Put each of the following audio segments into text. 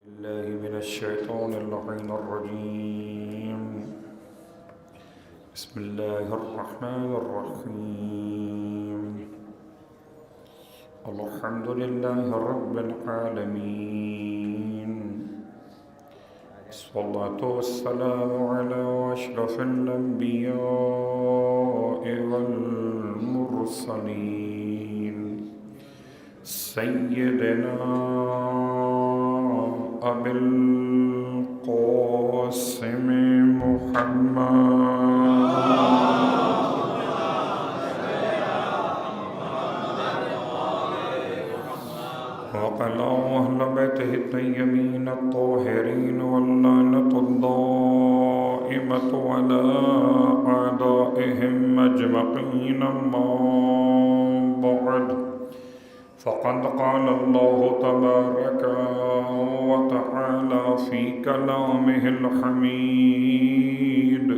الله من الشيطان اللعين الرجيم. بسم الله الرحمن الرحيم. الحمد لله رب العالمين، الصلاة والسلام على أشرف الأنبياء والمرسلين سيدنا أبي القاسم محمد وعلى أهل بيته الطيبين الطاهرين، واللعنة الدائمة على أعدائهم أجمعين. أما بعد، فقد قال الله تبارك وتعالى في كلامه الحميد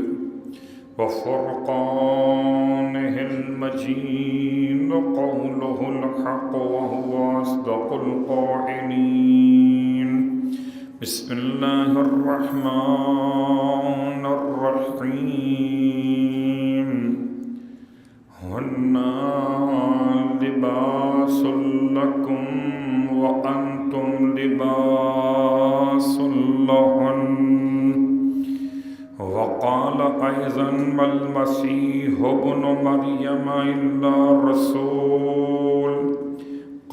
وفرقانه المجيد قوله الحق وهو أصدق القائلين. بسم الله الرحمن الرحيم. هن لباس لكم وأنتم لباس لهن. وقال أيضا: ما المسيح ابن مريم إلا رسول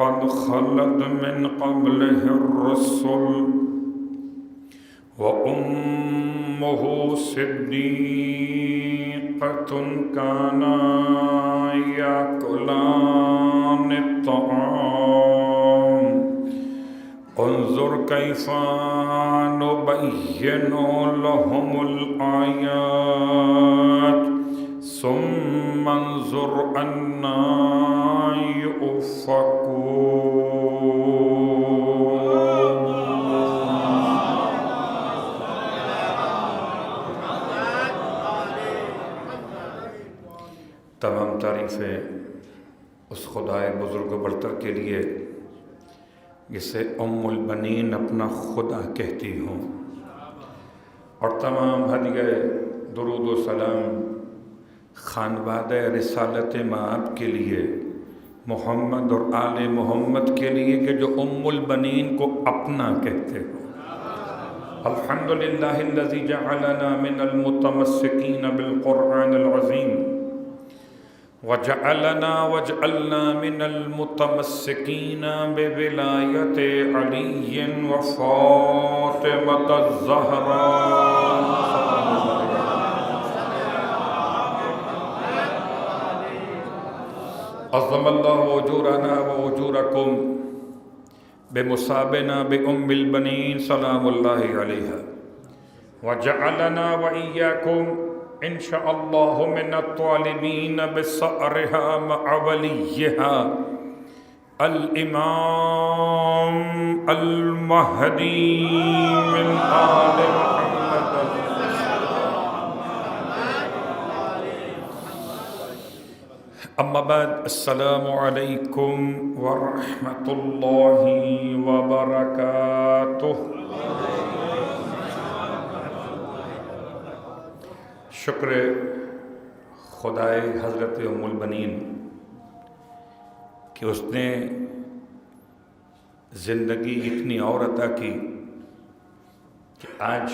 قد خلت من قبله الرسل وأمه صديقة كانا يأكلان الطعام. انظر كيف نبين لهم الآيات ثم انظر أنى يؤفكون. تمام تعریفیں اس خدائے بزرگ و برتر کے لیے جسے ام البنین اپنا خدا کہتی ہوں، اور تمام ہدیہ درود و سلام خانوادہ رسالت مآب کے لیے، محمد اور آل محمد کے لیے کہ جو ام البنین کو اپنا کہتے ہو. الحمدللہ الذی جعلنا من المتمسکین بالقرآن العظیم وجعلنا من المتمسکین بولایت علی وفاطمۃ الزہراء. عظم اللہ اجورنا واجورکم بمصابنا بأم البنین سلام اللہ علیہا، وجعلنا وإیاکم ان شاء اللہ من الطالبین بثأرها مع ولیہا الامام المہدی من آل محمد. اما بعد، السلام علیکم ورحمۃ اللہ وبرکاتہ. شکر خدائے حضرت ام البنین کہ اس نے زندگی اتنی اور عطا کی کہ آج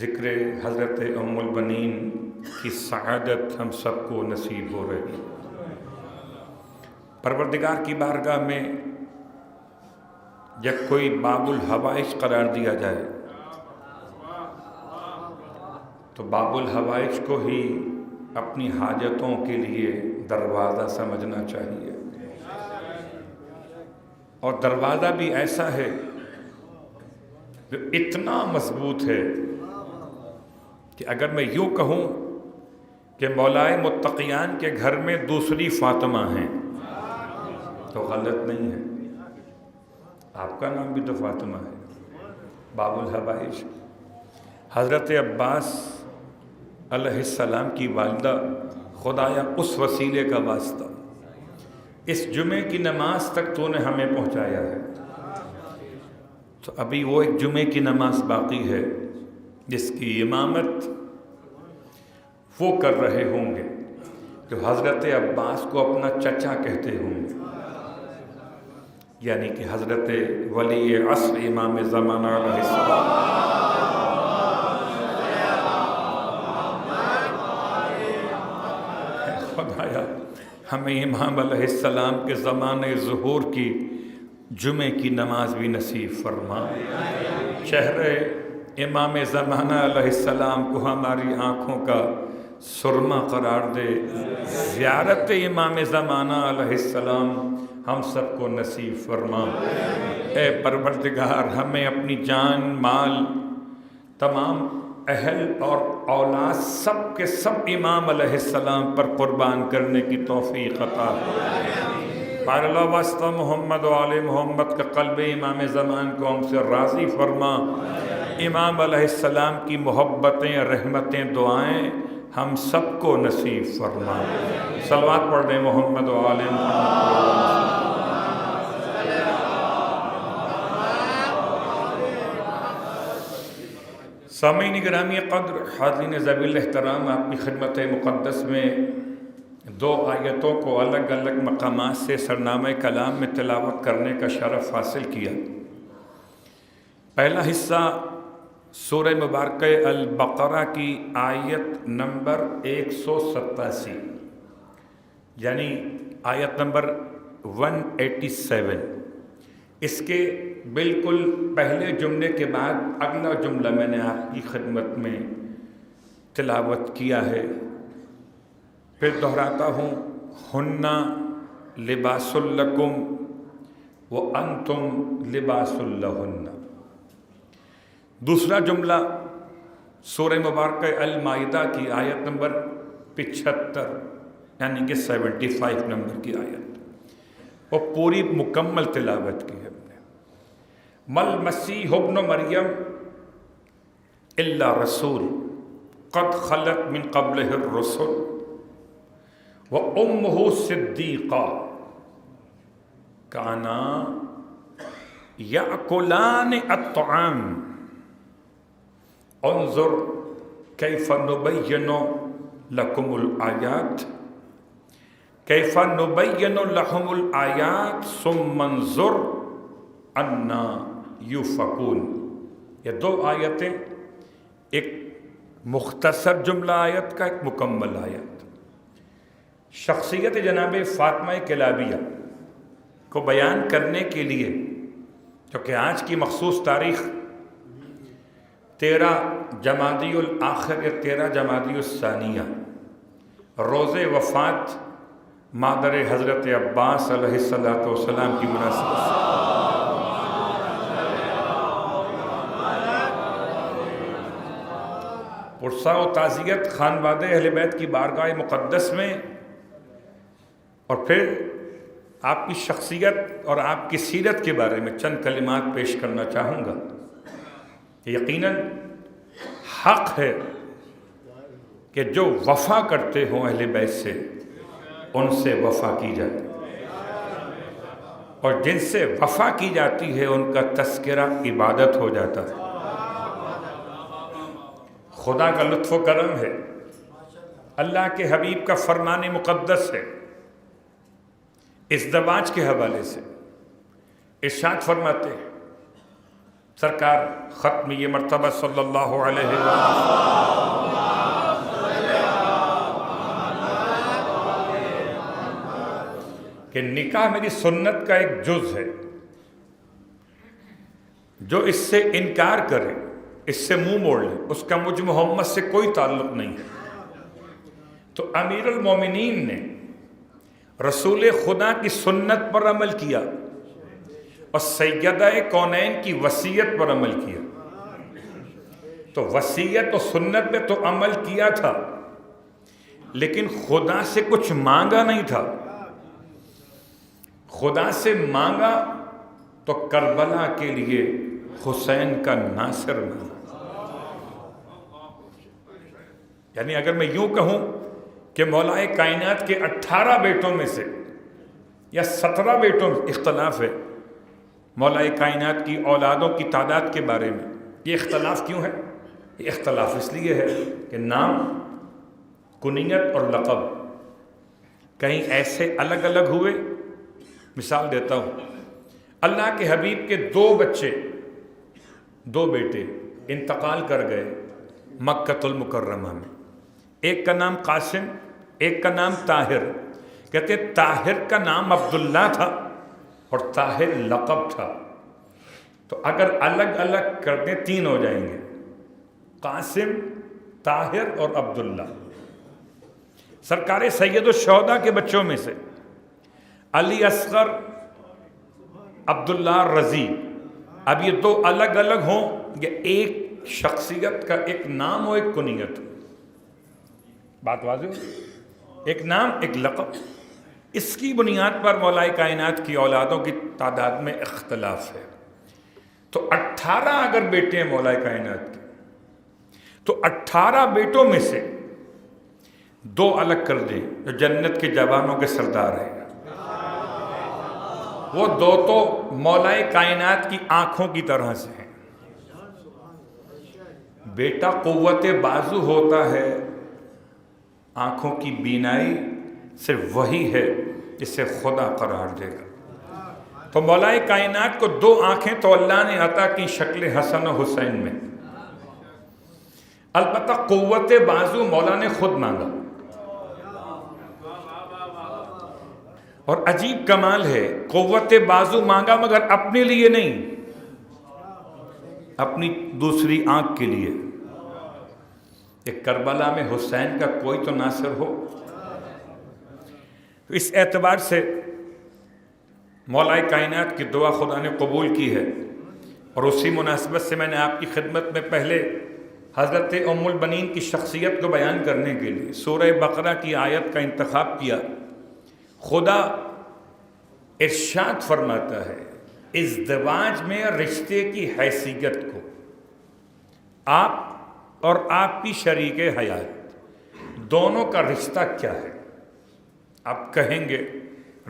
ذکر حضرت ام البنین کی سعادت ہم سب کو نصیب ہو رہی. پروردگار کی بارگاہ میں جب کوئی باب الحوائج قرار دیا جائے تو باب الحوائج کو ہی اپنی حاجتوں کے لیے دروازہ سمجھنا چاہیے، اور دروازہ بھی ایسا ہے جو اتنا مضبوط ہے کہ اگر میں یوں کہوں کہ مولائے متقیان کے گھر میں دوسری فاطمہ ہیں تو غلط نہیں ہے. آپ کا نام بھی تو فاطمہ ہے. باب الحوائج حضرت عباس علیہ السلام کی والدہ، خدایا اس وسیلے کا واسطہ اس جمعے کی نماز تک تو نے ہمیں پہنچایا ہے. تو ابھی وہ ایک جمعے کی نماز باقی ہے جس کی امامت وہ کر رہے ہوں گے جو حضرت عباس کو اپنا چچا کہتے ہوں گے، یعنی کہ حضرت ولی عصر امام زمانہ علیہ السلام۔ خدایا ہمیں امام علیہ السلام کے زمانے ظہور کی جمعے کی نماز بھی نصیب فرما، چہرے امام زمانہ علیہ السلام کو ہماری آنکھوں کا سرما قرار دے، زیارت امام زمانہ علیہ السلام ہم سب کو نصیب فرما۔ اے پروردگار ہمیں اپنی جان مال تمام اہل اور اولاد سب کے سب امام علیہ السلام پر قربان کرنے کی توفیق عطا پار اللہ واسطہ محمد و آل محمد کا قلب امام زمان کو ہم سے راضی فرما، امام علیہ السلام کی محبتیں رحمتیں دعائیں ہم سب کو نصیب فرما۔ صلوات پڑھ دیں محمد و آل محمد۔ سامعین گرامی قدر، حاضرین ذوی الاحترام، آپ کی خدمت مقدس میں دو آیتوں کو الگ الگ مقامات سے سرنامہ کلام میں تلاوت کرنے کا شرف حاصل کیا۔ پہلا حصہ سورہ مبارکہ البقرہ کی آیت نمبر 187 یعنی آیت نمبر 187، اس کے بالکل پہلے جملے کے بعد اگلا جملہ میں نے آپ کی خدمت میں تلاوت کیا ہے، پھر دہراتا ہوں، ہن لباس لکم وانتم لباس لہن۔ دوسرا جملہ سورہ مبارکہ المائدہ کی آیت نمبر 75 یعنی کہ 75 نمبر کی آیت، وہ پوری مکمل تلاوت کی ہے ہم نے۔ مل مسیح ابن مریم الا رسول قد خلت من قبلہ الرسل وامہ صدیقہ کانا یأکلان الطعام انظر کیف نبین لکم الآیات کیف نبین لہم الآیات ثم انظر انا یوفکون۔ یہ دو آیتیں، ایک مختصر جملہ آیت کا، ایک مکمل آیت، شخصیت جناب فاطمہ کلابیہ کو بیان کرنے کے لیے، کیونکہ آج کی مخصوص تاریخ 13 جمادی الآخر یا 13 جمادی الثانیہ، روز وفات مادر حضرت عباس علیہ السلام کی مناسبت سے پرسہ و تعزیت خانوادہ اہل بیت کی بارگاہ مقدس میں، اور پھر آپ کی شخصیت اور آپ کی سیرت کے بارے میں چند کلمات پیش کرنا چاہوں گا۔ یقیناً حق ہے کہ جو وفا کرتے ہوں اہل بیت سے، ان سے وفا کی جائے، اور جن سے وفا کی جاتی ہے ان کا تذکرہ عبادت ہو جاتا ہے۔ خدا کا لطف و کرم ہے، اللہ کے حبیب کا فرمان مقدس ہے، ازدواج کے حوالے سے ارشاد فرماتے ہیں سرکار ختم یہ مرتبہ صلی اللہ علیہ وسلم کہ نکاح میری سنت کا ایک جز ہے، جو اس سے انکار کرے، اس سے منہ موڑ لے، اس کا مجھ محمد سے کوئی تعلق نہیں ہے۔ تو امیر المومنین نے رسول خدا کی سنت پر عمل کیا اور سیدہ کونین کی وصیت پر عمل کیا۔ تو وصیت و سنت پہ تو عمل کیا تھا، لیکن خدا سے کچھ مانگا نہیں تھا۔ خدا سے مانگا تو کربلا کے لیے حسین کا ناصر مانگا۔ یعنی اگر میں یوں کہوں کہ مولا کائنات کے 18 بیٹوں میں سے یا 17 بیٹوں میں اختلاف ہے، مولا کائنات کی اولادوں کی تعداد کے بارے میں یہ اختلاف کیوں ہے؟ یہ اختلاف اس لیے ہے کہ نام، کنیت اور لقب کہیں ایسے الگ الگ ہوئے. مثال دیتا ہوں، اللہ کے حبیب کے 2 بچے، 2 بیٹے انتقال کر گئے مکۃ المکرمہ میں. ایک کا نام قاسم، ایک کا نام طاہر. کہتے طاہر کا نام عبداللہ تھا اور طاہر لقب تھا. تو اگر الگ الگ کر دیں 3 ہو جائیں گے، قاسم، طاہر اور عبداللہ. سرکار سید الشہداء کے بچوں میں سے علی اصغر، عبداللہ رضی، اب یہ 2 الگ الگ ہوں یا ایک شخصیت کا ایک نام ہو، ایک کنیت ہو؟ بات واضح ہو؟ ایک نام، ایک لقب. اس کی بنیاد پر مولا کائنات کی اولادوں کی تعداد میں اختلاف ہے. تو 18 اگر بیٹے ہیں مولا کائنات کے، تو 18 بیٹوں میں سے 2 الگ کر دیں جو جنت کے جوانوں کے سردار ہیں. وہ 2 تو مولا کائنات کی آنکھوں کی طرح سے ہیں. بیٹا قوت بازو ہوتا ہے، آنکھوں کی بینائی صرف وہی ہے جسے خدا قرار دے گا. تو مولا کائنات کو 2 آنکھیں تو اللہ نے عطا کی شکل حسن و حسین میں. البتہ قوت بازو مولا نے خود مانگا. اور عجیب کمال ہے، قوت بازو مانگا مگر اپنے لیے نہیں، اپنی دوسری آنکھ کے لیے. کہ کربلا میں حسین کا کوئی تو ناصر ہو. تو اس اعتبار سے مولا کائنات کی دعا خدا نے قبول کی ہے. اور اسی مناسبت سے میں نے آپ کی خدمت میں پہلے حضرت ام البنین کی شخصیت کو بیان کرنے کے لیے سورہ بقرہ کی آیت کا انتخاب کیا. خدا ارشاد فرماتا ہے ازدواج میں رشتے کی حیثیت کو، آپ اور آپ کی شریک حیات دونوں کا رشتہ کیا ہے. آپ کہیں گے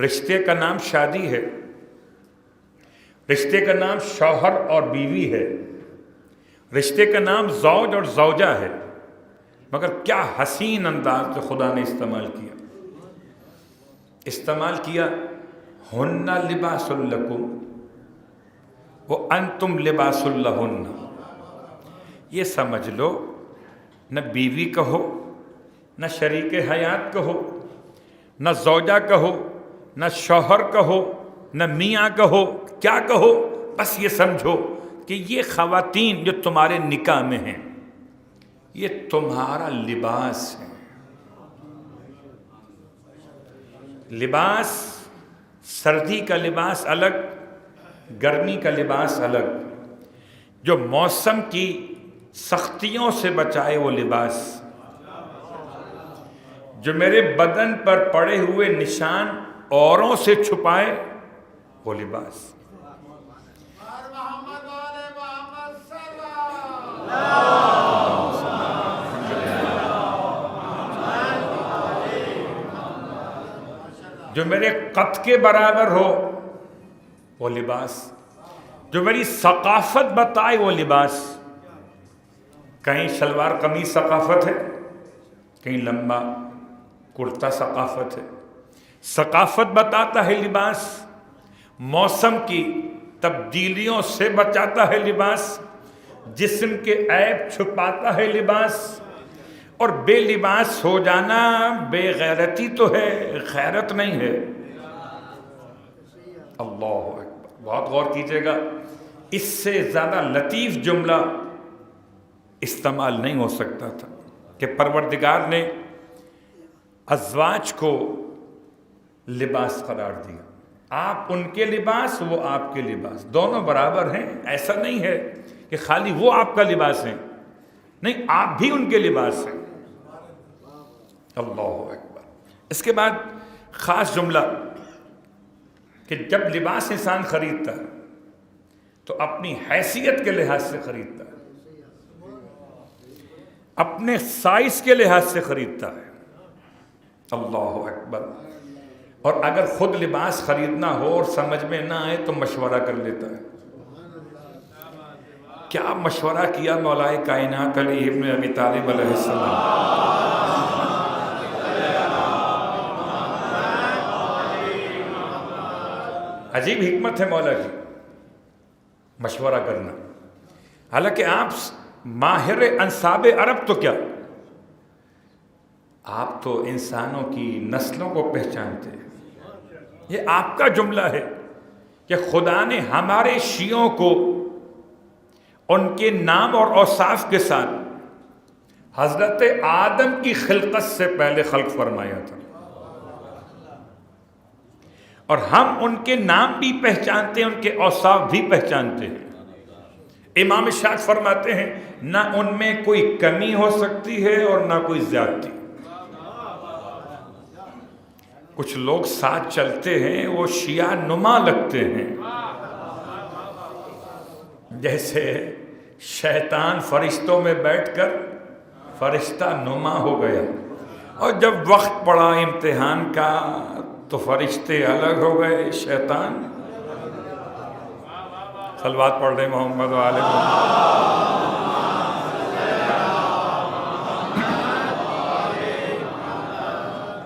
رشتے کا نام شادی ہے، رشتے کا نام شوہر اور بیوی ہے، رشتے کا نام زوج اور زوجہ ہے. مگر کیا حسین انداز جو خدا نے استعمال کیا ہن لباس لکم وانتم لباس لہن. یہ سمجھ لو نہ بیوی کہو، نہ شریک حیات کہو، نہ زوجہ کہو، نہ شوہر کہو، نہ میاں کہو، کیا کہو، بس یہ سمجھو کہ یہ خواتین جو تمہارے نکاح میں ہیں یہ تمہارا لباس ہے. لباس، سردی کا لباس الگ، گرمی کا لباس الگ. جو موسم کی سختیوں سے بچائے وہ لباس، جو میرے بدن پر پڑے ہوئے نشان اوروں سے چھپائے وہ لباس. جو میرے قد کے برابر ہو وہ لباس، جو میری ثقافت بتائے وہ لباس. کہیں شلوار قمیص ثقافت ہے، کہیں لمبا کرتا ثقافت ہے. ثقافت بتاتا ہے لباس، موسم کی تبدیلیوں سے بچاتا ہے لباس، جسم کے عیب چھپاتا ہے لباس. اور بے لباس ہو جانا بے غیرتی تو ہے، غیرت نہیں ہے. اللہ اکبر. بہت غور کیجئے گا، اس سے زیادہ لطیف جملہ استعمال نہیں ہو سکتا تھا کہ پروردگار نے ازواج کو لباس قرار دیا. آپ ان کے لباس، وہ آپ کے لباس، دونوں برابر ہیں. ایسا نہیں ہے کہ خالی وہ آپ کا لباس ہیں، نہیں، آپ بھی ان کے لباس ہیں. اللہ اکبر. اس کے بعد خاص جملہ کہ جب لباس انسان خریدتا ہے تو اپنی حیثیت کے لحاظ سے خریدتا ہے، اپنے سائز کے لحاظ سے خریدتا ہے. اللہ اکبر. اور اگر خود لباس خریدنا ہو اور سمجھ میں نہ آئے تو مشورہ کر لیتا ہے. کیا مشورہ کیا مولائے کائنات علی ابن ابی طالب علیہ السلام. عجیب حکمت ہے مولا کی، مشورہ کرنا. حالانکہ آپ ماہر انساب عرب تو کیا، آپ تو انسانوں کی نسلوں کو پہچانتے ہیں. یہ آپ کا جملہ ہے کہ خدا نے ہمارے شیعوں کو ان کے نام اور اوصاف کے ساتھ حضرت آدم کی خلقت سے پہلے خلق فرمایا تھا، اور ہم ان کے نام بھی پہچانتے ہیں، ان کے اوصاف بھی پہچانتے ہیں. امام شاہ فرماتے ہیں نہ ان میں کوئی کمی ہو سکتی ہے اور نہ کوئی زیادتی. کچھ لوگ ساتھ چلتے ہیں وہ شیعہ نما لگتے ہیں، جیسے شیطان فرشتوں میں بیٹھ کر فرشتہ نما ہو گیا، اور جب وقت پڑا امتحان کا تو فرشتے الگ ہو گئے، شیطان. صلوات پڑھ رہے محمد و آل محمد.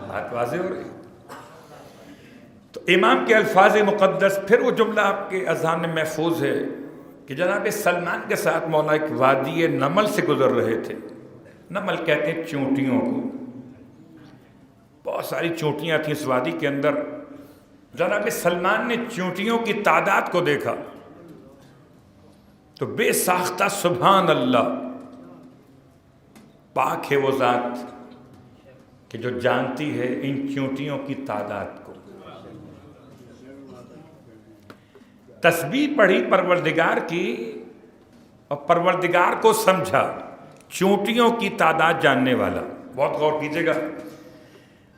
بات واضح ہو رہی. تو امام کے الفاظ مقدس، پھر وہ جملہ آپ کے اذہان میں محفوظ ہے کہ جناب سلمان کے ساتھ مولا ایک وادی نمل سے گزر رہے تھے. نمل کہتے ہیں چونٹیوں کو. بہت ساری چونٹیاں تھیں اس وادی کے اندر. جناب سلمان نے چونٹیوں کی تعداد کو دیکھا تو بے ساختہ سبحان اللہ، پاک ہے وہ ذات کہ جو جانتی ہے ان چونٹیوں کی تعداد کو. تسبیح پڑھی پروردگار کی اور پروردگار کو سمجھا، چونٹیوں کی تعداد جاننے والا. بہت غور کیجئے گا،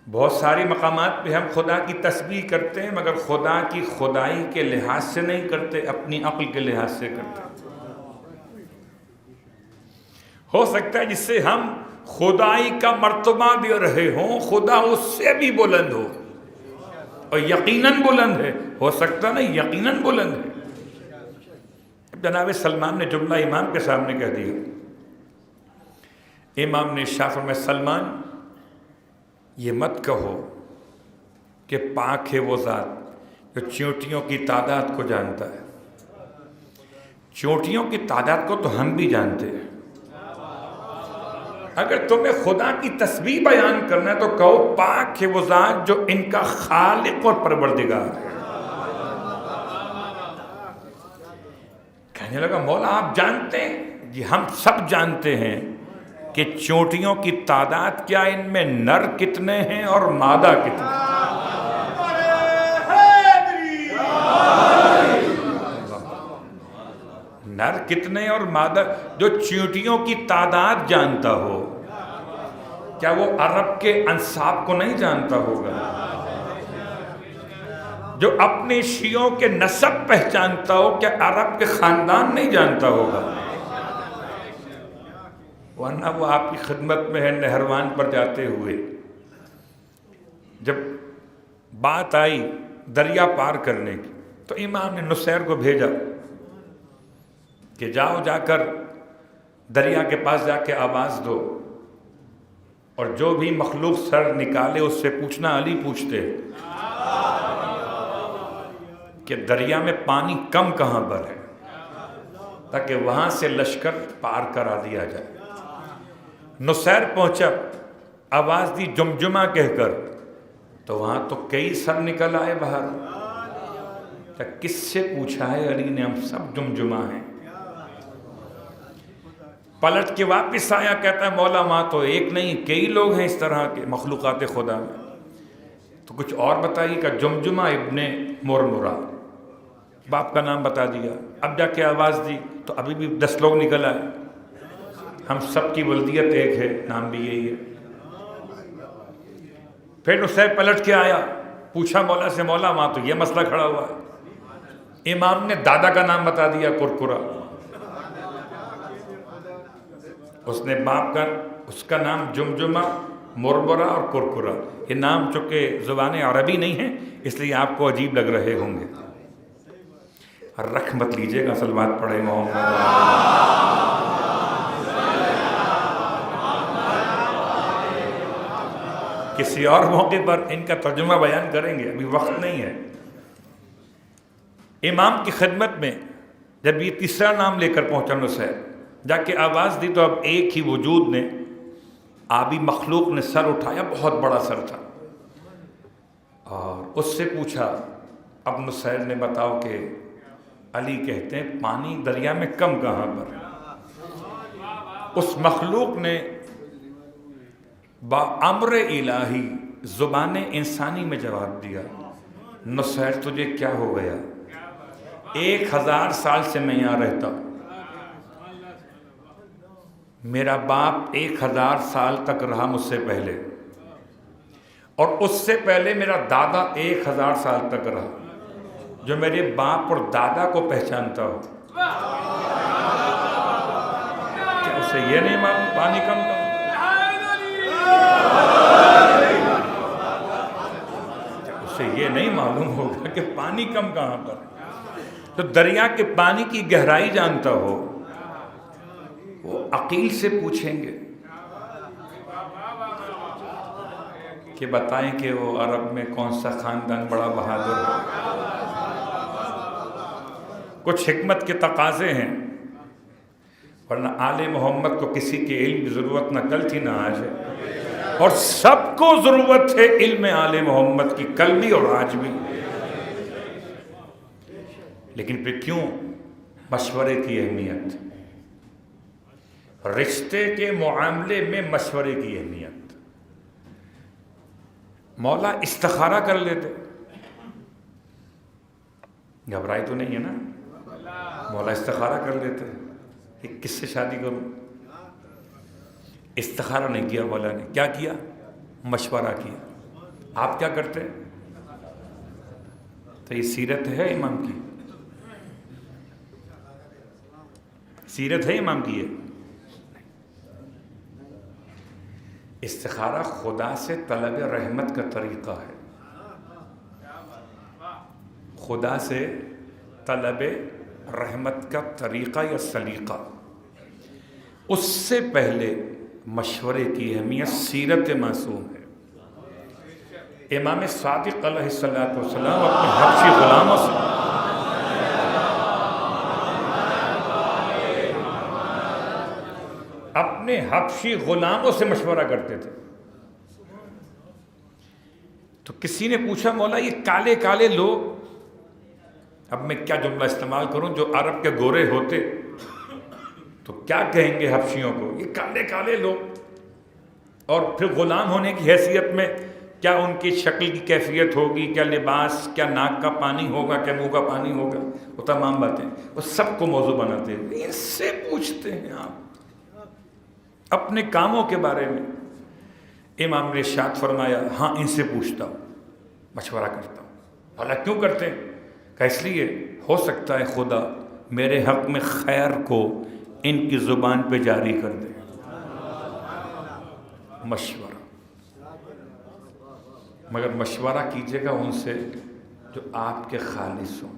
بہت ساری مقامات پہ ہم خدا کی تسبیح کرتے ہیں مگر خدا کی خدائی کے لحاظ سے نہیں کرتے، اپنی عقل کے لحاظ سے کرتے. ہو سکتا ہے جس سے ہم خدائی کا مرتبہ دے رہے ہوں خدا اس سے بھی بلند ہو، اور یقیناً بلند ہے. ہو سکتا نہیں، یقیناً بلند ہے. جناب سلمان نے جملہ امام کے سامنے کہہ دیا. امام نے ارشاد فرمایا سلمان یہ مت کہو کہ پاک ہے وہ ذات جو چونٹیوں کی تعداد کو جانتا ہے. چونٹیوں کی تعداد کو تو ہم بھی جانتے ہیں. اگر تمہیں خدا کی تسبیح بیان کرنا ہے تو کہو پاک ہے وہ ذات جو ان کا خالق اور پروردگار ہے. کہنے لگا مولا آپ جانتے ہیں؟ جی ہم سب جانتے ہیں کہ چونٹیوں کی تعداد کیا، ان میں نر کتنے ہیں اور مادہ کتنے ہیں. نر کتنے اور مادہ. جو چونٹیوں کی تعداد جانتا ہو کیا وہ عرب کے انساب کو نہیں جانتا ہوگا؟ جو اپنے شیعوں کے نسب پہچانتا ہو کیا عرب کے خاندان نہیں جانتا ہوگا؟ ورنہ وہ آپ کی خدمت میں ہے نہروان پر جاتے ہوئے. جب بات آئی دریا پار کرنے کی تو امام نے نصیر کو بھیجا کہ جاؤ جا کر دریا کے پاس جا کے آواز دو، اور جو بھی مخلوق سر نکالے اس سے پوچھنا. علی پوچھتے کہ دریا میں پانی کم کہاں پر ہے تاکہ وہاں سے لشکر پار کرا دیا جائے. نصیر پہنچا، آواز دی جمجمہ کہہ کر، تو وہاں تو کئی سر نکل آئے باہر. کس سے پوچھا ہے؟ علی نے، ہم سب جمجمہ ہیں. پلٹ کے واپس آیا، کہتا ہے مولا وہاں تو ایک نہیں کئی لوگ ہیں اس طرح کے مخلوقات خدا میں. تو کچھ اور بتائیے. کہ جمجمہ ابن مرمرہ، باپ کا نام بتا دیا. اب جا کے آواز دی تو ابھی بھی 10 لوگ نکل آئے. ہم سب کی ولدیت ایک ہے، نام بھی یہی ہے. پھر نصیر پلٹ کے آیا، پوچھا مولا سے مولا وہاں تو یہ مسئلہ کھڑا ہوا ہے. امام نے دادا کا نام بتا دیا، کرکرا. اس نے باپ کا، اس کا نام جمجمہ مربرا اور کرکرا، یہ نام چونکہ زبان عربی نہیں ہے اس لیے آپ کو عجیب لگ رہے ہوں گے، رکھ مت لیجئے گا، صلوات پڑھے محمد۔ کسی اور موقع پر ان کا ترجمہ بیان کریں گے، ابھی وقت نہیں ہے۔ امام کی خدمت میں جب یہ تیسرا نام لے کر پہنچا نصیر، جا کے آواز دی تو اب ایک ہی وجود نے، آبی مخلوق نے سر اٹھایا، بہت بڑا سر تھا، اور اس سے پوچھا، اب نصیر نے بتاؤ کہ علی کہتے ہیں پانی دریا میں کم کہاں پر؟ اس مخلوق نے بامر الہی زبان انسانی میں جواب دیا، نصیر تجھے کیا ہو گیا؟ 1000 سال سے میں یہاں رہتا ہوں، میرا باپ 1000 سال تک رہا مجھ سے پہلے، اور اس سے پہلے میرا دادا 1000 سال تک رہا، جو میرے باپ اور دادا کو پہچانتا ہو، کیا اسے یہ نہیں معلوم پانی کم کم؟ اسے یہ نہیں معلوم ہوگا کہ پانی کم کہاں پر؟ تو دریا کے پانی کی گہرائی جانتا ہو، وہ عقیل سے پوچھیں گے کہ بتائیں کہ وہ عرب میں کون سا خاندان بڑا بہادر ہے۔ کچھ حکمت کے تقاضے ہیں، ورنہ آل محمد کو کسی کے علم کی ضرورت نہ کل تھی نہ آج ہے، اور سب کو ضرورت ہے علم آل محمد کی، کل بھی اور آج بھی۔ لیکن پھر کیوں مشورے کی اہمیت، رشتے کے معاملے میں مشورے کی اہمیت۔ مولا استخارہ کر لیتے، گھبرائی تو نہیں ہے نا؟ مولا استخارہ کر لیتے کہ کس سے شادی کروں؟ استخارہ نہیں کیا مولا نے، کیا کیا؟ مشورہ کیا۔ آپ کیا کرتے؟ تو یہ سیرت ہے امام کی، سیرت ہے امام کی۔ استخارہ خدا سے طلب رحمت کا طریقہ ہے، خدا سے طلب رحمت کا طریقہ یا سلیقہ۔ اس سے پہلے مشورے کی اہمیت سیرت معصوم ہے۔ امام صادق علیہ الصلوۃ والسلام اپنے حبشی غلاموں سے مشورہ کرتے تھے، تو کسی نے پوچھا مولا یہ کالے کالے لوگ، اب میں کیا جملہ استعمال کروں جو عرب کے گورے ہوتے تو کیا کہیں گے حبشیوں کو، یہ کالے کالے لوگ، اور پھر غلام ہونے کی حیثیت میں کیا ان کی شکل کی کیفیت ہوگی، کیا لباس، کیا ناک کا پانی ہوگا، کیا منہ کا پانی ہوگا، وہ تمام باتیں وہ سب کو موضوع بناتے ہیں۔ ان سے پوچھتے ہیں آپ اپنے کاموں کے بارے میں؟ امام نے ارشاد فرمایا ہاں ان سے پوچھتا ہوں، مشورہ کرتا ہوں۔ بھلا کیوں کرتے ہیں؟ کہ اس لیے ہو سکتا ہے خدا میرے حق میں خیر کو ان کی زبان پہ جاری کر دے۔ مشورہ، مگر مشورہ کیجیے گا ان سے جو آپ کے خالص ہوں،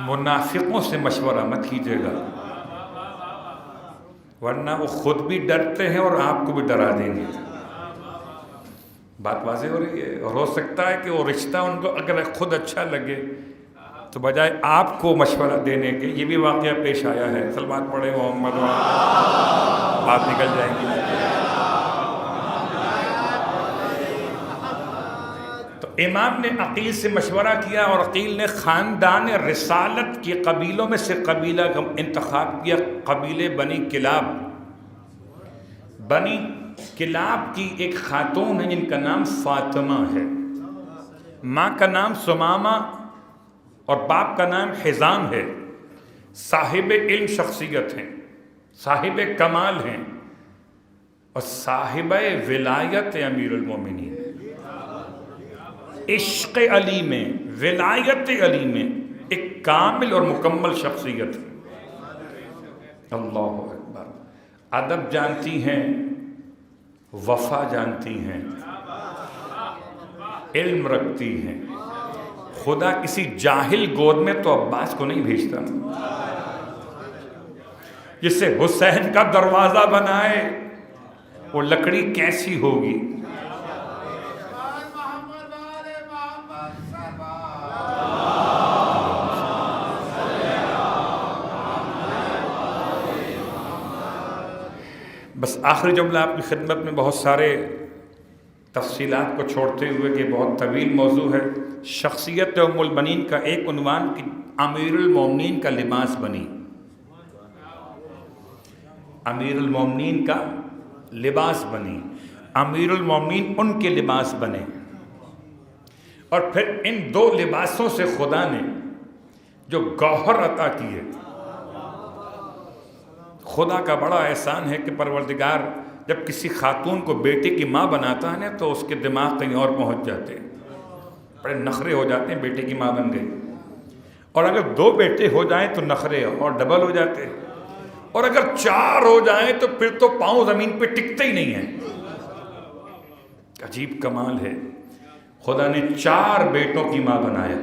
منافقوں سے مشورہ مت کیجیے گا، ورنہ وہ خود بھی ڈرتے ہیں اور آپ کو بھی ڈرا دیں گے۔ بات واضح ہو رہی ہے؟ اور ہو سکتا ہے کہ وہ رشتہ ان کو اگر خود اچھا لگے تو بجائے آپ کو مشورہ دینے کے، یہ بھی واقعہ پیش آیا ہے، صلوات پڑھے محمد، بات نکل جائیں گی۔ تو امام نے عقیل سے مشورہ کیا، اور عقیل نے خاندان رسالت کے قبیلوں میں سے قبیلہ کا انتخاب کیا، قبیلے بنی کلاب۔ بنی کلاب کی ایک خاتون ہے جن کا نام فاطمہ ہے، ماں کا نام سمامہ اور باپ کا نام حزام ہے، صاحب علم شخصیت ہیں، صاحب کمال ہیں، اور صاحب ولایت امیر المومنین، عشق علی میں، ولایت علی میں ایک کامل اور مکمل شخصیت ہے۔ اللہ اکبر۔ ادب جانتی ہیں، وفا جانتی ہیں، علم رکھتی ہیں. خدا کسی جاہل گود میں تو عباس کو نہیں بھیجتا. جس سے حسین کا دروازہ بنائے وہ لکڑی کیسی ہوگی؟ بس آخری جملہ آپ کی خدمت میں، بہت سارے تفصیلات کو چھوڑتے ہوئے کہ بہت طویل موضوع ہے. شخصیت ام البنین کا ایک عنوان کہ امیر المومنین کا لباس بنی. امیر المومنین کا لباس بنی، امیر المومنین ان کے لباس بنے. اور پھر ان دو لباسوں سے خدا نے جو گوہر عطا کیے، خدا کا بڑا احسان ہے کہ پروردگار جب کسی خاتون کو بیٹے کی ماں بناتا ہے نا تو اس کے دماغ کہیں اور پہنچ جاتے ہیں، بڑے نخرے ہو جاتے ہیں. بیٹے کی ماں بن گئی، اور اگر 2 بیٹے ہو جائیں تو نخرے اور ڈبل ہو جاتے ہیں، اور اگر 4 ہو جائیں تو پھر تو پاؤں زمین پہ ٹکتے ہی نہیں ہیں. عجیب کمال ہے، خدا نے 4 بیٹوں کی ماں بنایا.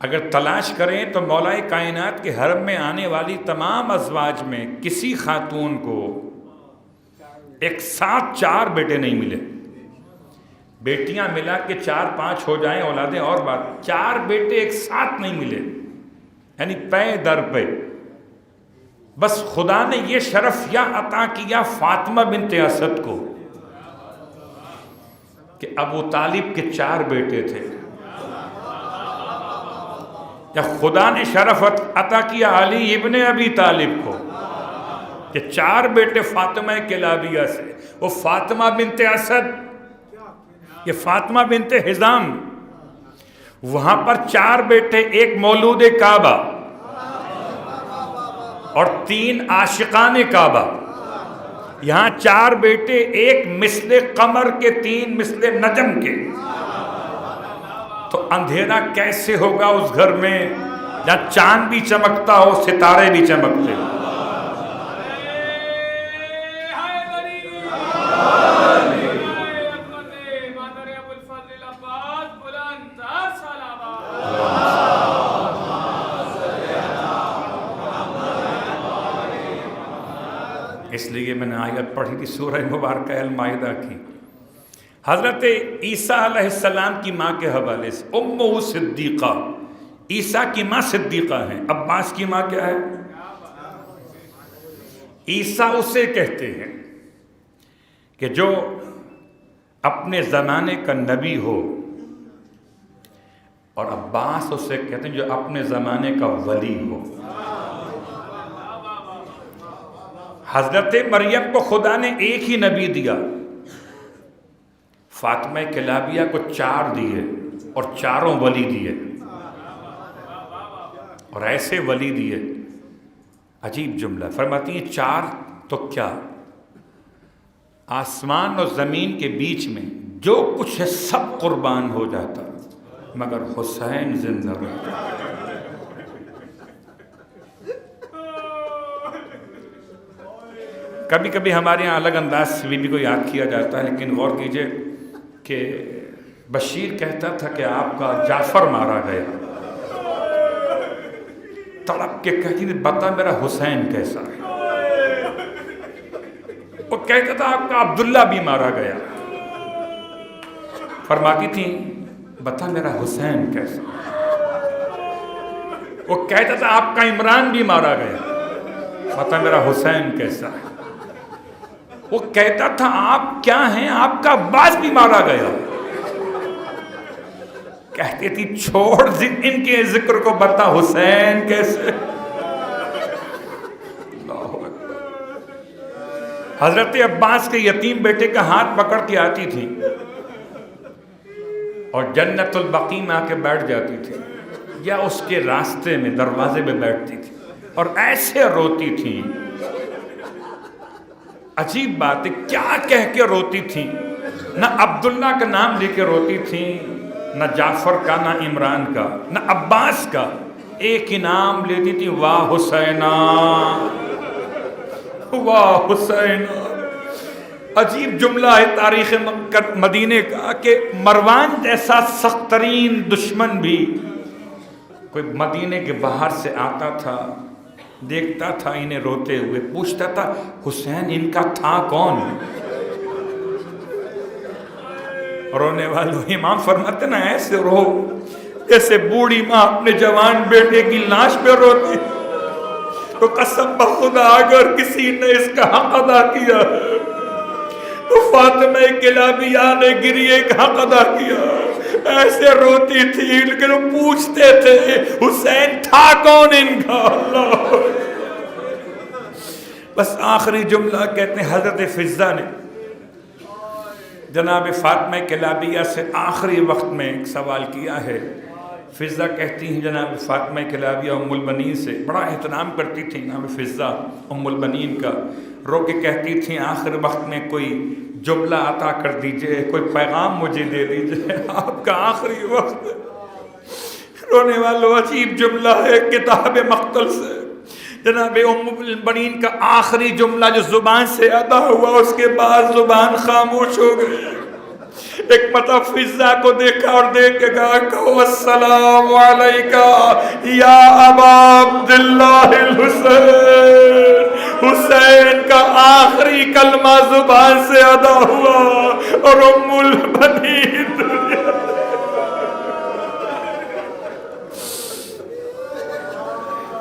اگر تلاش کریں تو مولا کائنات کے حرم میں آنے والی تمام ازواج میں کسی خاتون کو ایک ساتھ 4 بیٹے نہیں ملے. بیٹیاں ملا کے 4-5 ہو جائیں اولادیں اور بات، 4 بیٹے ایک ساتھ نہیں ملے، یعنی پے در پہ. بس خدا نے یہ شرف یا عطا کیا فاطمہ بنت اسد کو کہ ابو طالب کے 4 بیٹے تھے، یا خدا نے شرف عطا کیا علی ابن ابی طالب کو کہ 4 بیٹے فاطمہ کلابیہ سے. وہ فاطمہ بنت اسد، یہ فاطمہ بنت حزام، وہاں پر 4 بیٹے، ایک مولود کعبہ اور 3 عاشقان کعبہ. یہاں 4 بیٹے، ایک مثل قمر کے، 3 مثل نجم کے. تو اندھیرا کیسے ہوگا اس گھر میں جہاں چاند بھی چمکتا ہو، ستارے بھی چمکتے ہو. اس لیے میں نے آیت پڑھی تھی سورہ مبارکہ المائدہ کی، حضرت عیسیٰ علیہ السلام کی ماں کے حوالے سے. امہ صدیقہ، عیسیٰ کی ماں صدیقہ ہیں. عباس کی ماں کیا ہے؟ عیسیٰ اسے کہتے ہیں کہ جو اپنے زمانے کا نبی ہو، اور عباس اسے کہتے ہیں جو اپنے زمانے کا ولی ہو. حضرت مریم کو خدا نے ایک ہی نبی دیا، فاطمہ کلابیہ کو 4 دیے اور 4 ولی دیے، اور ایسے ولی دیے. عجیب جملہ فرماتی ہیں 4 تو کیا، آسمان اور زمین کے بیچ میں جو کچھ ہے سب قربان ہو جاتا مگر حسین زندہ رہتا. کبھی کبھی ہمارے یہاں الگ انداز سے بیوی کو یاد کیا جاتا ہے، لیکن غور کیجئے کہ بشیر کہتا تھا کہ آپ کا جعفر مارا گیا، تڑپ کے کہتی تھی بتا میرا حسین کیسا ہے. وہ کہتا تھا آپ کا عبداللہ بھی مارا گیا، فرماتی تھی بتا میرا حسین کیسا ہے. وہ کہتا تھا آپ کا عمران بھی مارا گیا، بتا میرا حسین کیسا ہے. وہ کہتا تھا آپ کیا ہیں، آپ کا عباس بھی مارا گیا. کہتی تھی چھوڑ ان کے ذکر کو، بتا حسین کیسے. حضرت عباس کے یتیم بیٹے کا ہاتھ پکڑ کے آتی تھی اور جنت البقیع میں آ کے بیٹھ جاتی تھی، یا اس کے راستے میں دروازے میں بیٹھتی تھی اور ایسے روتی تھی. عجیب بات ہے، کیا کہہ کے روتی تھی؟ نہ عبداللہ کا نام لے کے روتی تھی، نہ جعفر کا، نہ عمران کا، نہ عباس کا. ایک ہی نام لیتی تھی، واہ حسینہ واہ حسینہ. عجیب جملہ ہے تاریخ مدینے کا کہ مروان جیسا سخت ترین دشمن بھی کوئی مدینے کے باہر سے آتا تھا، دیکھتا تھا انہیں روتے ہوئے، پوچھتا تھا حسین ان کا تھا کون؟ رونے والوں امام فرماتے نا ایسے رو جیسے بوڑھی ماں اپنے جوان بیٹے کی لاش پہ روتی، تو قسم بخدا اگر کسی نے اس کا حق ادا کیا تو فاطمہ کلابیہ نے گریے کا حق ادا کیا، ایسے روتی تھی لیکن وہ پوچھتے تھے حسین تھا کون ان کا؟ اللہ بس آخری جملہ کہتے ہیں حضرت فضہ نے جناب فاطمہ کلابیہ سے آخری وقت میں ایک سوال کیا ہے۔ فضہ کہتی ہیں جناب فاطمہ کلابیہ ام البنین سے بڑا اہتمام کرتی تھی جناب فضہ ام البنین کا، رو کے کہتی تھیں آخر وقت میں کوئی جملہ عطا کر دیجئے، کوئی پیغام مجھے دے دیجئے، آپ کا آخری وقت۔ رونے والوں عجیب جملہ ہے کتاب مقتل سے، جناب ام البنین کا آخری جملہ جو زبان سے ادا ہوا اس کے بعد زبان خاموش ہو گئی۔ ایک مطلب فضہ کو دیکھا اور دیکھ کے کہا کہو السلام علیکہ یا ابا عبداللہ الحسین، حسین کا آخری کلمہ زبان سے ادا ہوا اور ام البنین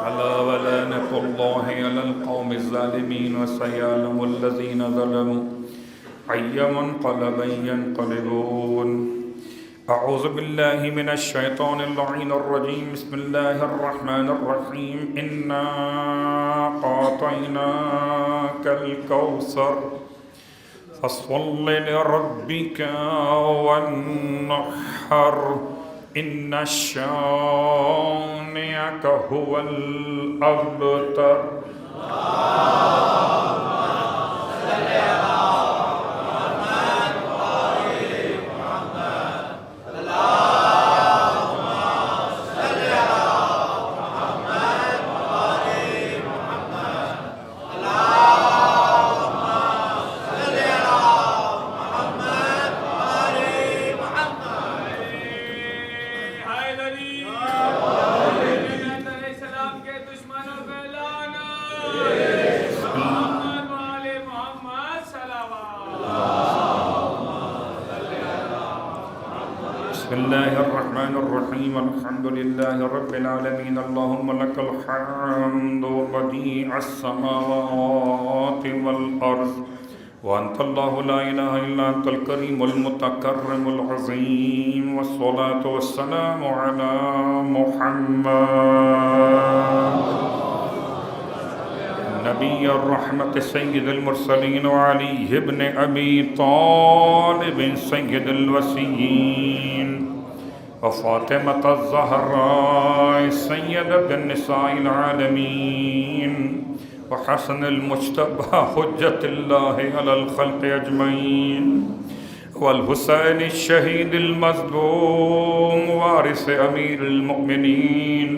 الا ولعنۃ اللہ علی القوم الظالمین وسیعلم الذین ظلموا أي منقلب ينقلبون أعوذ بالله من الشيطان اللعين الرجيم بسم الله الرحمن الرحيم إنا أعطيناك الكوثر فصل لربك وانحر إن شانئك هو الأبتر بسم الله الرحمن الرحيم الحمد لله رب العالمين اللهم لك الحمد بديع السماوات والأرض وأنت الله لا إله إلا أنت الكريم المتكرم العظيم والصلاة والسلام على محمد نبي الرحمة سيد المرسلين وعلي بن أبي طالب سيد الوصيين وفاطمة الزهراء سيدة النساء العالمين وحسن المجتبى حجة الله على الخلق أجمعين والحسين الشهيد المظلوم وارث أمير المؤمنين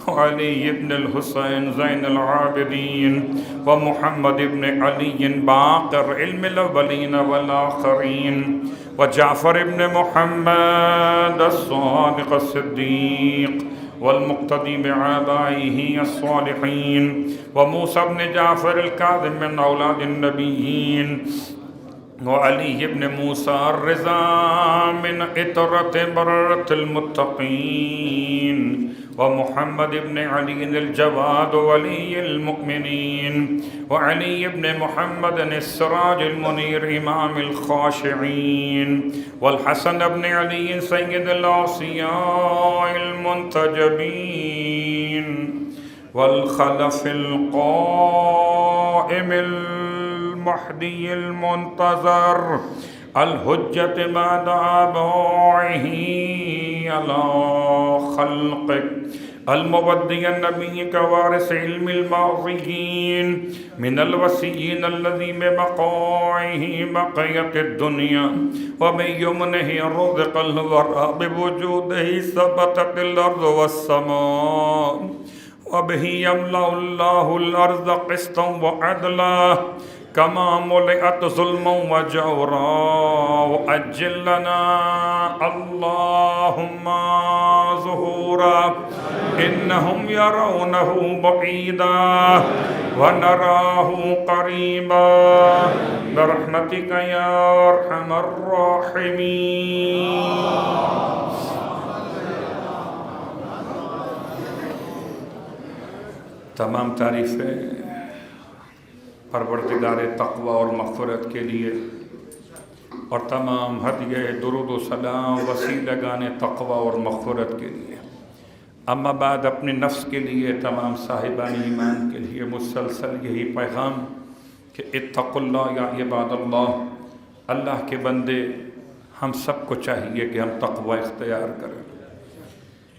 وعلي بن الحسين زين العابدين ومحمد بن علي باقر علم الأولين والآخرين وجعفر بن محمد الصادق الصديق والمقتدي بآبائه الصالحين وموسى بن جعفر الكاظم من أولاد النبيين وعلي بن موسى الرضا من إطرة بررة المتقين ومحمد بن علي الجواد ولي المؤمنين وعلي بن محمد السراج المنير إمام الخاشعين والحسن بن علي سيد الأوصياء المنتجبين والخلف القائم المهدي المنتظر الحجة بعد آبائه على خلقه المبدي النبي كوارث علم الماضيين من الوصيين الذي ببقائه بقيت الدنيا ومن يمنه رزق الورى بوجوده ثبتت الأرض والسماء وبه يملأ الله الأرض قسطا وعدلا كما ملئت ظلما وجورا وأجل لنا اللهم ظهورا إنهم يرونه بعيدا ونراه قريبا برحمتك يا أرحم الراحمين. تمام تعریفیں پروردگار تقوی اور مغفرت کے لیے، اور تمام ہدیہ درود و سلام وسیلگان تقوی اور مغفرت کے لیے. اما بعد، اپنے نفس کے لیے، تمام صاحبان ایمان کے لیے مسلسل یہی پیغام کہ اتقوا اللہ یا عباد اللہ. اللہ کے بندے، ہم سب کو چاہیے کہ ہم تقوی اختیار کریں.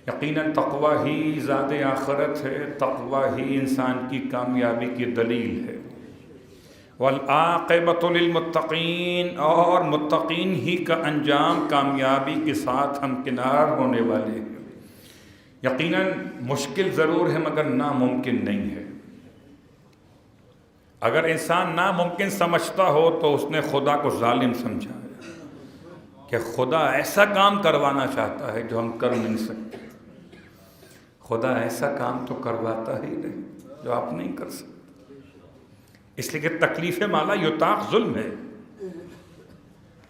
یقیناً تقوی ہی زاد آخرت ہے، تقوی ہی انسان کی کامیابی کی دلیل ہے. والعاقبۃ للمتقین، اور متقین ہی کا انجام کامیابی کے ساتھ ہمکنار ہونے والے ہیں. یقیناً مشکل ضرور ہے مگر ناممکن نہیں ہے. اگر انسان ناممکن سمجھتا ہو تو اس نے خدا کو ظالم سمجھا ہے کہ خدا ایسا کام کروانا چاہتا ہے جو ہم کر نہیں سکتے. خدا ایسا کام تو کرواتا ہی نہیں جو آپ نہیں کر سکتے. اس لیے کہ تکلیف مالا یطاق ظلم ہے.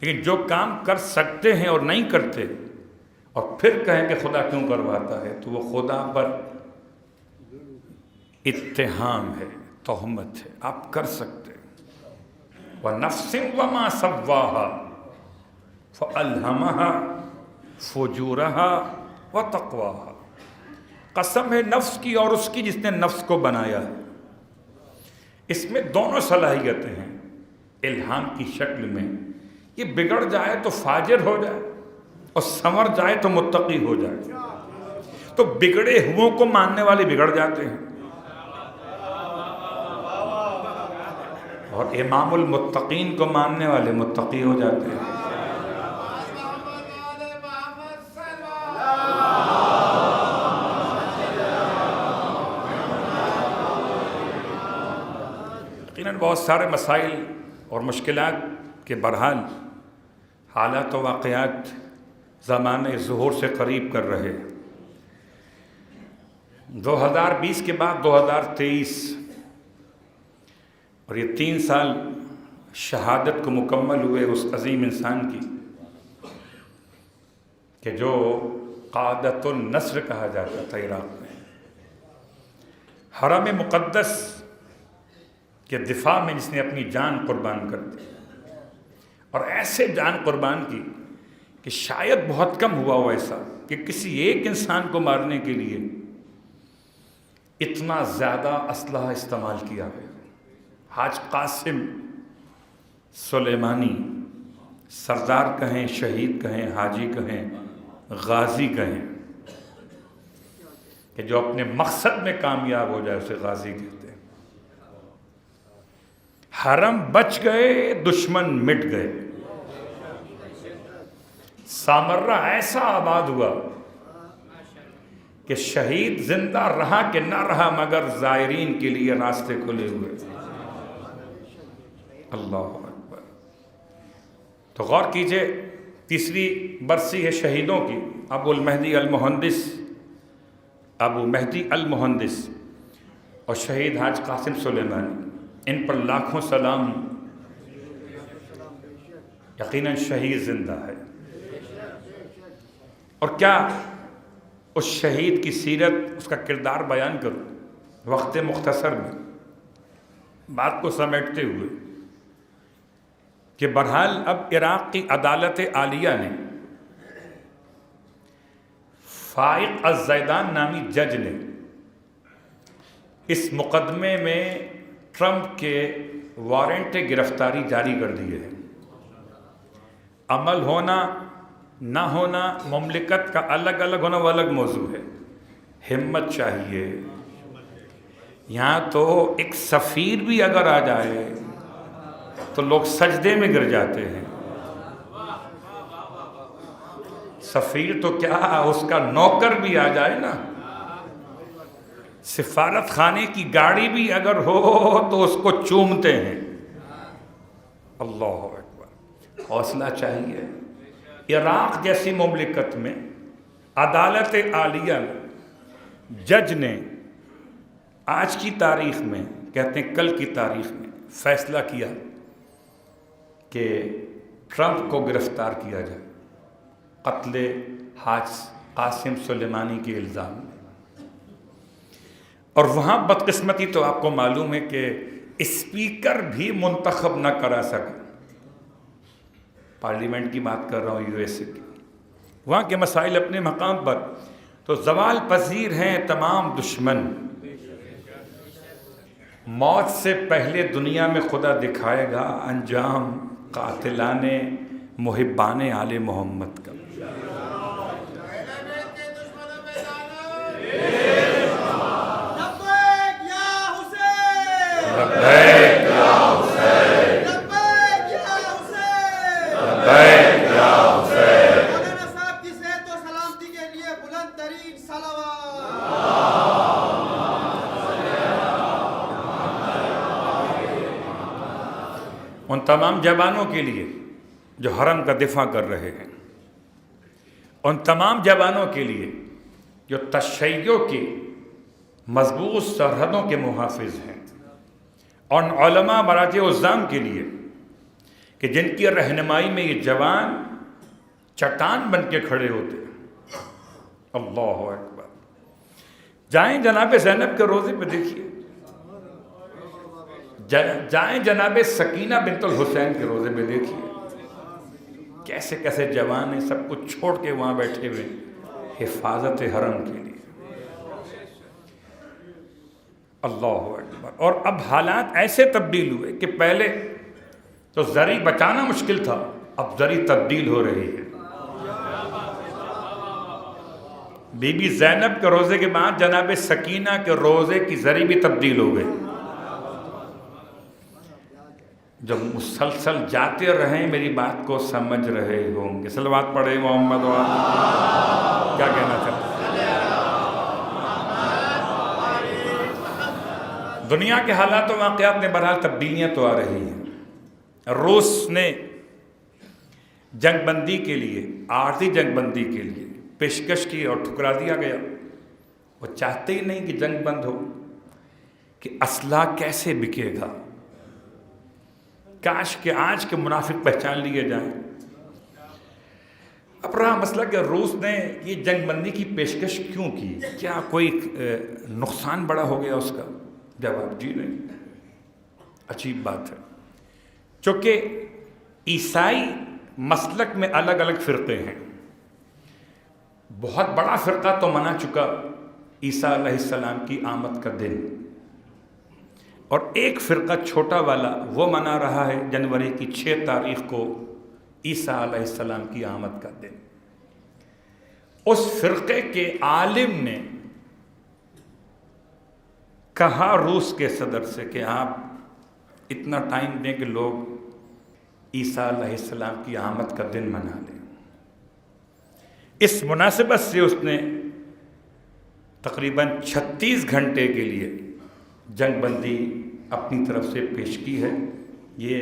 لیکن جو کام کر سکتے ہیں اور نہیں کرتے اور پھر کہیں کہ خدا کیوں کرواتا ہے، تو وہ خدا پر اتہام ہے، تہمت ہے. آپ کر سکتے. وَنَفْسٍ وَمَا سَوَّاهَا فَأَلْهَمَهَا فُجُورَهَا وَتَقْوَاهَا. قسم ہے نفس کی اور اس کی جس نے نفس کو بنایا ہے. اس میں دونوں صلاحیتیں ہیں. الہام کی شکل میں یہ بگڑ جائے تو فاجر ہو جائے اور سنور جائے تو متقی ہو جائے. تو بگڑے ہوں کو ماننے والے بگڑ جاتے ہیں اور امام المتقین کو ماننے والے متقی ہو جاتے ہیں. یقیناً بہت سارے مسائل اور مشکلات کے بہرحال حالات و واقعات زمانے ظہور سے قریب کر رہے. 2020 کے بعد 2023 اور یہ 3 سال شہادت کو مکمل ہوئے اس عظیم انسان کی کہ جو قادۃ النصر کہا جاتا تھا عراق میں. حرم مقدس کے دفاع میں جس نے اپنی جان قربان کر دی، اور ایسے جان قربان کی کہ شاید بہت کم ہوا ہو ایسا کہ کسی ایک انسان کو مارنے کے لیے اتنا زیادہ اسلحہ استعمال کیا ہے. حاج قاسم سلیمانی، سردار کہیں، شہید کہیں، حاجی کہیں، غازی کہیں، کہ جو اپنے مقصد میں کامیاب ہو جائے اسے غازی کہتے ہیں. حرم بچ گئے، دشمن مٹ گئے. سامرہ ایسا آباد ہوا کہ شہید زندہ رہا کہ نہ رہا مگر زائرین کے لیے راستے کھلے ہوئے. اللہ اکبر. تو غور کیجئے، تیسری برسی ہے شہیدوں کی. ابو مہدی المہندس اور شہید حاج قاسم سلیمانی، ان پر لاکھوں سلام. یقیناً شہید زندہ ہے. اور کیا اس شہید کی سیرت، اس کا کردار بیان کروں وقت مختصر میں بات کو سمیٹتے ہوئے کہ بہرحال اب عراق کی عدالت عالیہ نے فائق الزیدان نامی جج نے اس مقدمے میں ٹرمپ کے وارنٹ گرفتاری جاری کر دیے ہیں. عمل ہونا نہ ہونا مملکت کا الگ الگ ہونا وہ الگ موضوع ہے. ہمت چاہیے. یہاں تو ایک سفیر بھی اگر آ جائے تو لوگ سجدے میں گر جاتے ہیں. سفیر تو کیا، اس کا نوکر بھی آ جائے نا، سفارت خانے کی گاڑی بھی اگر ہو تو اس کو چومتے ہیں. اللہ اکبر، حوصلہ چاہیے۔ عراق جیسی مملکت میں عدالت عالیہ میں جج نے آج کی تاریخ میں، کہتے ہیں کل کی تاریخ میں، فیصلہ کیا کہ ٹرمپ کو گرفتار کیا جائے قتل حاج قاسم سلیمانی کے الزام میں۔ اور وہاں بدقسمتی تو آپ کو معلوم ہے کہ اسپیکر بھی منتخب نہ کرا سکا، پارلیمنٹ کی بات کر رہا ہوں، یو ایس اے کی۔ وہاں کے مسائل اپنے مقام پر، تو زوال پذیر ہیں تمام دشمن، موت سے پہلے دنیا میں خدا دکھائے گا انجام قاتلان محبان آل محمد کا۔ لبیک یا حسین، لبیک یا حسین، لبیک یا حسین۔ مولانا صاحب کی صحت و سلامتی کے لیے بلند ترین صلوات۔ ان تمام جوانوں کے لیے جو حرم کا دفاع کر رہے ہیں، ان تمام جوانوں کے لیے جو تشیع کی مضبوط سرحدوں کے محافظ ہیں، اور علماء مراجع عظام کے لیے کہ جن کی رہنمائی میں یہ جوان چٹان بن کے کھڑے ہوتے ہیں۔ اللہ اکبر۔ جائیں جناب زینب کے روزے پہ دیکھیے، جائیں جناب سکینہ بنت الحسین کے روزے پہ دیکھیے، کیسے کیسے جوان ہیں، سب کچھ چھوڑ کے وہاں بیٹھے ہوئے حفاظت حرم کے لیے۔ اللہ اکبر۔ اور اب حالات ایسے تبدیل ہوئے کہ پہلے تو زری بچانا مشکل تھا، اب زری تبدیل ہو رہی ہے۔ بی بی زینب کے روزے کے بعد جناب سکینہ کے روزے کی زری بھی تبدیل ہو گئی۔ جب مسلسل جاتے رہیں میری بات کو سمجھ رہے ہوں گے۔ صلوات پڑھے محمد و کیا کہنا چاہتے ہیں؟ دنیا کے حالات و واقعات میں بہرحال تبدیلیاں تو آ رہی ہیں۔ روس نے جنگ بندی کے لیے، عارضی جنگ بندی کے لیے پیشکش کی اور ٹھکرا دیا گیا۔ وہ چاہتے ہی نہیں کہ جنگ بند ہو، کہ اسلحہ کیسے بکے گا، کاش کہ آج کے منافق پہچان لیے جائیں۔ اب رہا مسئلہ کہ روس نے یہ جنگ بندی کی پیشکش کیوں کی، کیا کوئی نقصان بڑا ہو گیا اس کا؟ جواب جی نہیں۔ عجیب بات ہے، چونکہ عیسائی مسلک میں الگ الگ فرقے ہیں۔ بہت بڑا فرقہ تو منا چکا عیسیٰ علیہ السلام کی آمد کا دن، اور ایک فرقہ چھوٹا والا وہ منا رہا ہے جنوری کی 6 تاریخ کو عیسیٰ علیہ السلام کی آمد کا دن۔ اس فرقے کے عالم نے کہا روس کے صدر سے کہ آپ اتنا ٹائم دیں کہ لوگ عیسیٰ علیہ السلام کی آمد کا دن منا لیں۔ اس مناسبت سے اس نے تقریباً 36 گھنٹے کے لیے جنگ بندی اپنی طرف سے پیش کی ہے۔ یہ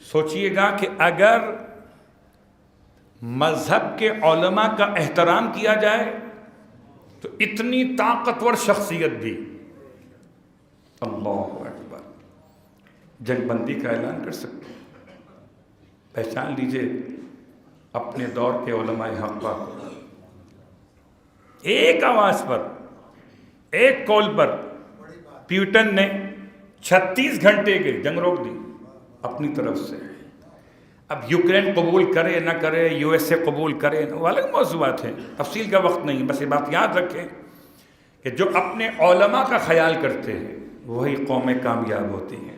سوچئے گا کہ اگر مذہب کے علماء کا احترام کیا جائے تو اتنی طاقتور شخصیت بھی اللہ اکبر جنگ بندی کا اعلان کر سکتے ہیں۔ پہچان لیجئے اپنے دور کے علماء حق کو، ایک آواز پر، ایک کال پر پیوٹن نے 36 گھنٹے کے جنگ روک دی اپنی طرف سے۔ اب یوکرین قبول کرے نہ کرے، یو ایس اے قبول کرے، وہ الگ موضوعات ہیں، تفصیل کا وقت نہیں، بس یہ بات یاد رکھیں کہ جو اپنے علماء کا خیال کرتے ہیں وہی قومیں کامیاب ہوتی ہیں۔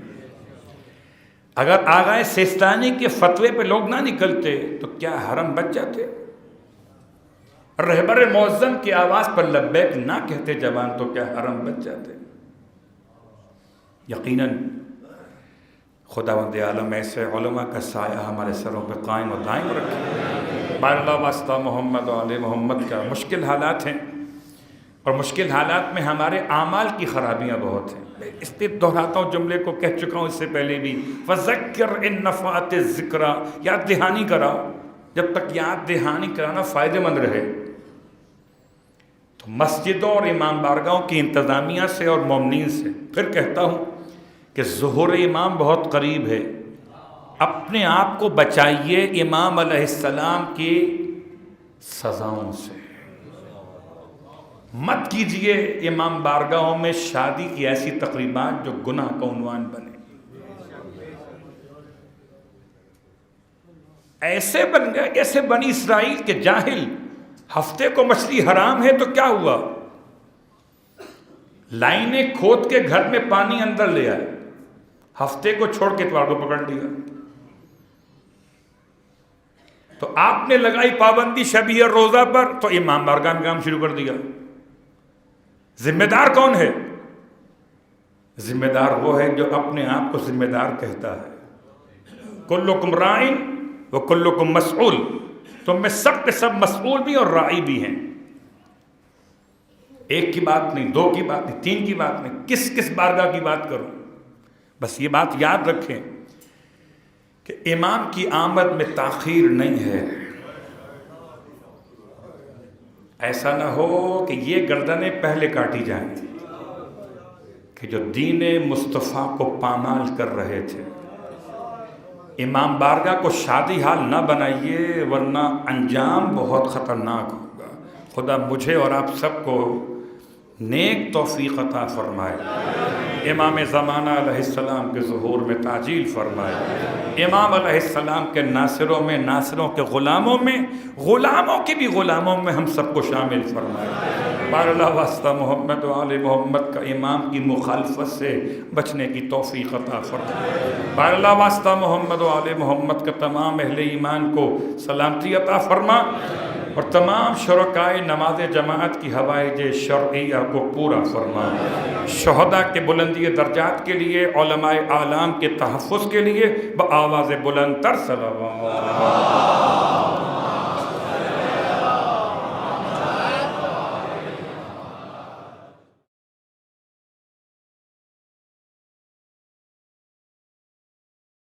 اگر آغائے سیستانی کے فتوے پہ لوگ نہ نکلتے تو کیا حرم بچ جاتے؟ رہبر معظم کی آواز پر لبیک نہ کہتے جوان تو کیا حرم بچ جاتے؟ یقیناً خداوند عالم ایسے علماء کا سایہ ہمارے سروں پہ قائم و دائم رکھے۔ بار اللہ واسطہ محمد و آل محمد کا۔ مشکل حالات ہیں اور مشکل حالات میں ہمارے اعمال کی خرابیاں بہت ہیں. میں اس لیے دہراتا ہوں، جملے کو کہہ چکا ہوں اس سے پہلے بھی، فَذَكِّرْ إِن نَفَعَتِ الذِّكْرَىٰ، یاد دہانی کراؤ. جب تک یاد دہانی کرانا فائدہ مند رہے. تو مسجدوں اور امام بارگاہوں کی انتظامیہ سے اور مومنین سے پھر کہتا ہوں کہ ظہور امام بہت قریب ہے. اپنے آپ کو بچائیے امام علیہ السلام کی سزاؤں سے. مت کیجئے امام بارگاہوں میں شادی کی ایسی تقریبات جو گناہ کا عنوان بنے. ایسے بن گئے جیسے بنی اسرائیل کے جاہل. ہفتے کو مچھلی حرام ہے تو کیا ہوا؟ لائنیں کھود کے گھر میں پانی اندر لے آئے، ہفتے کو چھوڑ کے اتوار کو پکڑ لیا. تو آپ نے لگائی پابندی شبیہ روزہ پر تو امام بارگاہ میں کام شروع کر دیا. ذمہ دار کون ہے؟ ذمہ دار وہ ہے جو اپنے آپ کو ذمہ دار کہتا ہے. کلکم راعٍ وکلکم مسئول. تم میں سب کے سب مسئول بھی اور راعی بھی ہیں. ایک کی بات نہیں، دو کی بات نہیں، تین کی بات نہیں، کس کس بارگاہ کی بات کروں. بس یہ بات یاد رکھیں کہ امام کی آمد میں تاخیر نہیں ہے. ایسا نہ ہو کہ یہ گردنیں پہلے کاٹی جائیں کہ جو دین مصطفیٰ کو پامال کر رہے تھے. امام بارگاہ کو شادی حال نہ بنائیے ورنہ انجام بہت خطرناک ہوگا. خدا مجھے اور آپ سب کو نیک توفیق عطا فرمائے. امام زمانہ علیہ السلام کے ظہور میں تعجیل فرمائے. امام علیہ السلام کے ناصروں میں، ناصروں کے غلاموں میں، غلاموں کے بھی غلاموں میں ہم سب کو شامل فرمائے. بار اللہ واسطہ محمد و آل محمد کا امام کی مخالفت سے بچنے کی توفیق عطا فرمائے. بار اللہ واسطہ محمد و آل محمد کا تمام اہل ایمان کو سلامتی عطا فرما اور تمام شرکائے نماز جماعت کی حوائج شرعیہ کو پورا فرما. شہداء کے بلندی درجات کے لیے، علماء اعلام کے تحفظ کے لیے بآواز بلند تر صلوات